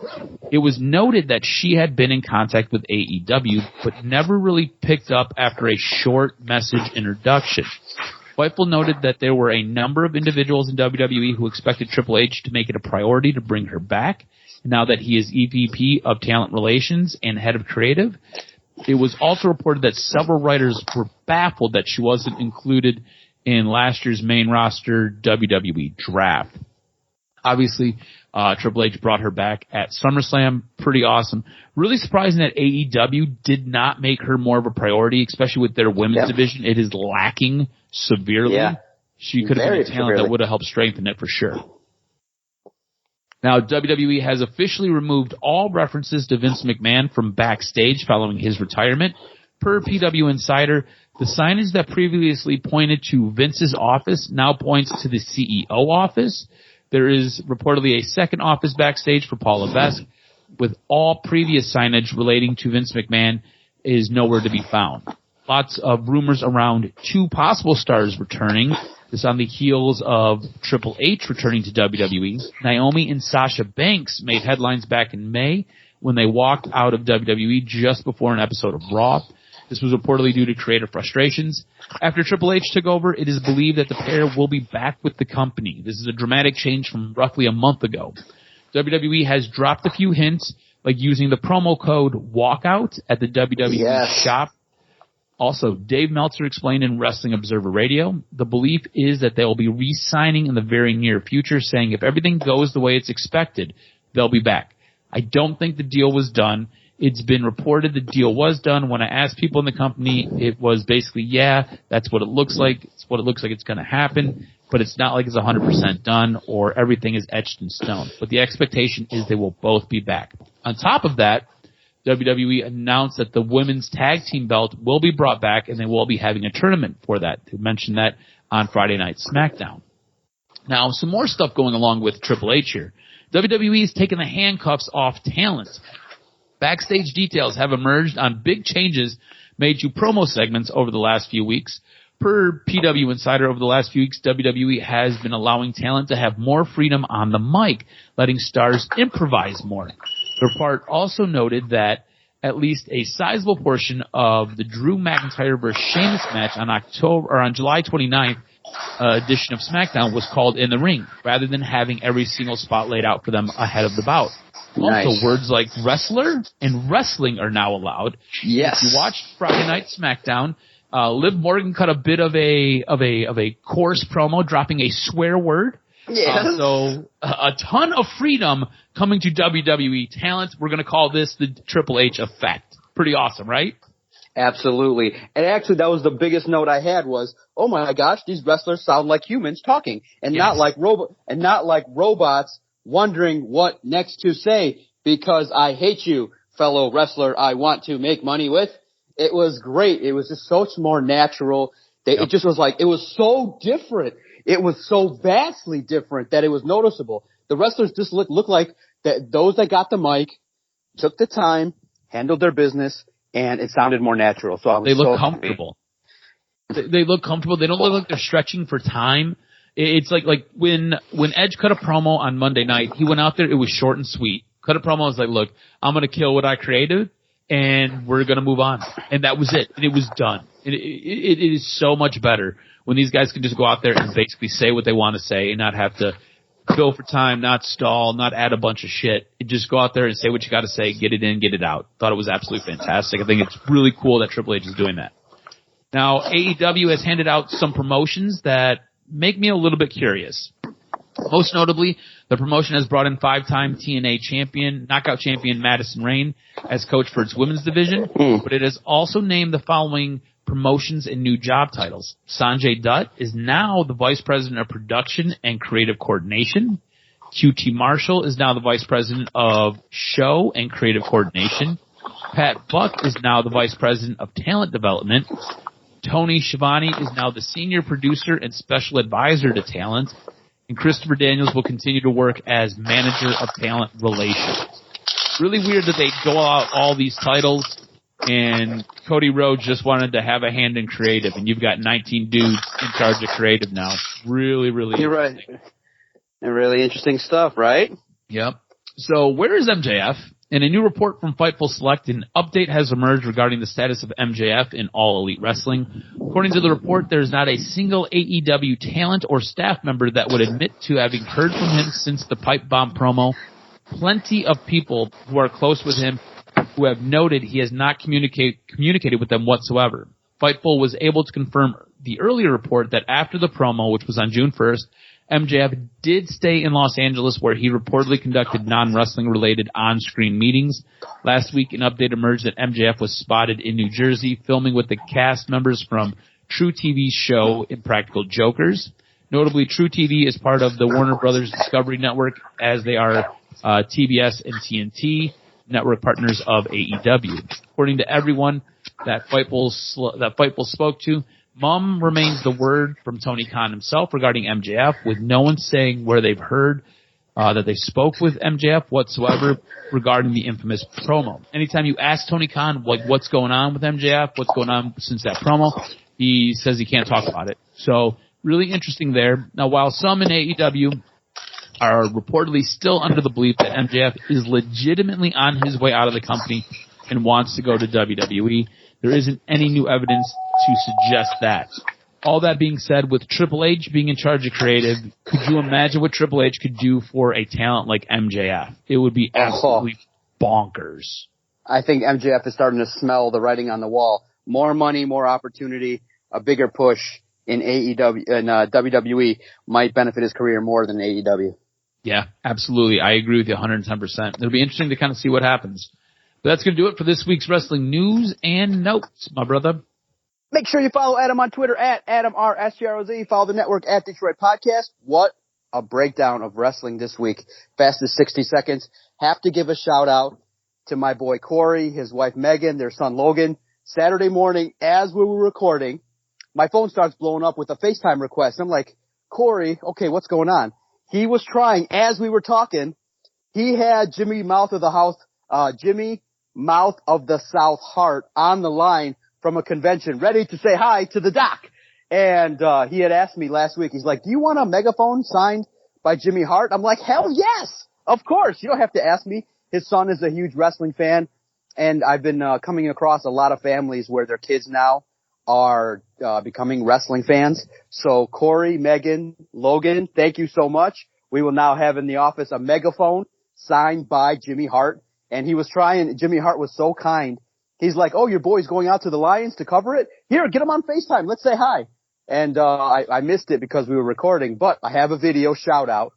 It was noted that she had been in contact with AEW, but never really picked up after a short message introduction. Fightful noted that there were a number of individuals in WWE who expected Triple H to make it a priority to bring her back. Now that he is EVP of Talent Relations and head of creative, it was also reported that several writers were baffled that she wasn't included in last year's main roster WWE draft. Obviously, Triple H brought her back at SummerSlam. Pretty awesome. Really surprising that AEW did not make her more of a priority, especially with their women's division. It is lacking severely. Yeah. She could have been a talent that would have helped strengthen it for sure. Now, WWE has officially removed all references to Vince McMahon from Backstage following his retirement. Per PW Insider, the signage that previously pointed to Vince's office now points to the CEO office. There is reportedly a second office backstage for Paul Levesque, with all previous signage relating to Vince McMahon is nowhere to be found. Lots of rumors around two possible stars returning. This on the heels of Triple H returning to WWE. Naomi and Sasha Banks made headlines back in May when they walked out of WWE just before an episode of Raw. This was reportedly due to creative frustrations. After Triple H took over, it is believed that the pair will be back with the company. This is a dramatic change from roughly a month ago. WWE has dropped a few hints, like using the promo code WALKOUT at the WWE shop. Also, Dave Meltzer explained in Wrestling Observer Radio, the belief is that they will be re-signing in the very near future, saying if everything goes the way it's expected, they'll be back. I don't think the deal was done. It's been reported the deal was done. When I asked people in the company, it was basically, that's what it looks like. It's what it looks like it's going to happen, but it's not like it's 100% done or everything is etched in stone. But the expectation is they will both be back. On top of that, WWE announced that the women's tag team belt will be brought back, and they will be having a tournament for that. They mentioned that on Friday Night SmackDown. Now, some more stuff going along with Triple H here. WWE has taken the handcuffs off talent. Backstage details have emerged on big changes made to promo segments over the last few weeks. Per PW Insider, over the last few weeks, WWE has been allowing talent to have more freedom on the mic, letting stars improvise more. The report also noted that at least a sizable portion of the Drew McIntyre vs. Sheamus match on July 29th edition of SmackDown was called in the ring, rather than having every single spot laid out for them ahead of the bout. Nice. Also, words like wrestler and wrestling are now allowed. Yes. If you watched Friday Night SmackDown, Liv Morgan cut a bit of a coarse promo, dropping a swear word. Yes. So a ton of freedom coming to WWE talent. We're going to call this the Triple H effect. Pretty awesome, right? Absolutely. And actually, that was the biggest note I had was, oh my gosh, these wrestlers sound like humans talking, and Yes. not like robots wondering what next to say, because I hate you, fellow wrestler I want to make money with. It was great. It was just so much more natural. It just was like, it was so different. It was so vastly different that it was noticeable. The wrestlers just look like that. Those that got the mic took the time, handled their business, and it sounded more natural. So they look comfortable. They look comfortable. They don't look like they're stretching for time. It's like when Edge cut a promo on Monday night, he went out there, it was short and sweet. Cut a promo, I was like, look, I'm going to kill what I created, and we're going to move on. And that was it. And it was done. It is so much better when these guys can just go out there and basically say what they want to say and not have to fill for time, not stall, not add a bunch of shit. Just go out there and say what you got to say, get it in, get it out. Thought it was absolutely fantastic. I think it's really cool that Triple H is doing that. Now, AEW has handed out some promotions that make me a little bit curious. Most notably, the promotion has brought in 5-time TNA champion, knockout champion Madison Rayne as coach for its women's division, but it has also named the following promotions and new job titles. Sanjay Dutt is now the Vice President of Production and Creative Coordination. QT Marshall is now the Vice President of Show and Creative Coordination. Pat Buck is now the Vice President of Talent Development. Tony Schiavone is now the Senior Producer and Special Advisor to Talent. And Christopher Daniels will continue to work as Manager of Talent Relations. Really weird that they go out all these titles, and Cody Rhodes just wanted to have a hand in creative, and you've got 19 dudes in charge of creative now. Really, really You're interesting. right. And really interesting stuff, right? Yep. So where is MJF? In a new report from Fightful Select, an update has emerged regarding the status of MJF in All Elite Wrestling. According to the report, there is not a single AEW talent or staff member that would admit to having heard from him since the pipe bomb promo. Plenty of people who are close with him who have noted he has not communicated with them whatsoever. Fightful was able to confirm the earlier report that after the promo, which was on June 1st, MJF did stay in Los Angeles, where he reportedly conducted non-wrestling related on-screen meetings. Last week, an update emerged that MJF was spotted in New Jersey filming with the cast members from True TV's show Impractical Jokers. Notably, True TV is part of the Warner Brothers Discovery Network, as they are TBS and TNT network partners of AEW. According to everyone that Fightful spoke to, mum remains the word from Tony Khan himself regarding MJF, with no one saying where they've heard that they spoke with MJF whatsoever regarding the infamous promo. Anytime you ask Tony Khan what's going on with MJF, what's going on since that promo, he says he can't talk about it. So really interesting there. Now, while some in AEW are reportedly still under the belief that MJF is legitimately on his way out of the company and wants to go to WWE, there isn't any new evidence to suggest that. All that being said, with Triple H being in charge of creative, could you imagine what Triple H could do for a talent like MJF? It would be absolutely bonkers. I think MJF is starting to smell the writing on the wall. More money, more opportunity, a bigger push in AEW and WWE might benefit his career more than AEW. Yeah, absolutely. I agree with you 110%. It'll be interesting to kind of see what happens. But that's going to do it for this week's wrestling news and notes, my brother. Make sure you follow Adam on Twitter at AdamRSGROZ. Follow the network at Detroit Podcast. What a breakdown of wrestling this week. Fastest 60 seconds. Have to give a shout out to my boy Corey, his wife Megan, their son Logan. Saturday morning, as we were recording, my phone starts blowing up with a FaceTime request. I'm like, Corey, okay, what's going on? He was trying, as we were talking, he had Jimmy Mouth of the South Hart on the line from a convention, ready to say hi to the doc. And he had asked me last week, he's like, do you want a megaphone signed by Jimmy Hart? I'm like, hell yes, of course. You don't have to ask me. His son is a huge wrestling fan, and I've been coming across a lot of families where their kids now are becoming wrestling fans. So Corey, Megan, Logan, thank you so much. We will now have in the office a megaphone signed by Jimmy Hart. And he was trying, Jimmy Hart was so kind. He's like, oh, your boy's going out to the Lions to cover it? Here, get him on FaceTime. Let's say hi. And I missed it because we were recording, but I have a video shout out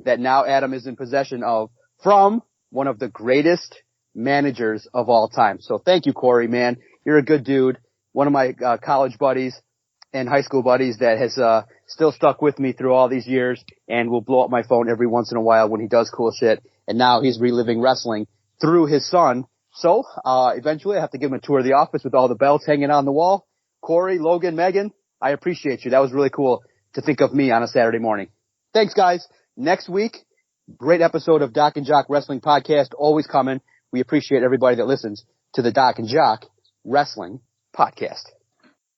that now Adam is in possession of from one of the greatest managers of all time. So thank you, Corey, man. You're a good dude. One of my college buddies and high school buddies that has still stuck with me through all these years and will blow up my phone every once in a while when he does cool shit. And now he's reliving wrestling through his son. So eventually I have to give him a tour of the office with all the belts hanging on the wall. Corey, Logan, Megan, I appreciate you. That was really cool to think of me on a Saturday morning. Thanks, guys. Next week, great episode of Doc and Jock Wrestling Podcast, always coming. We appreciate everybody that listens to the Doc and Jock Wrestling Podcast.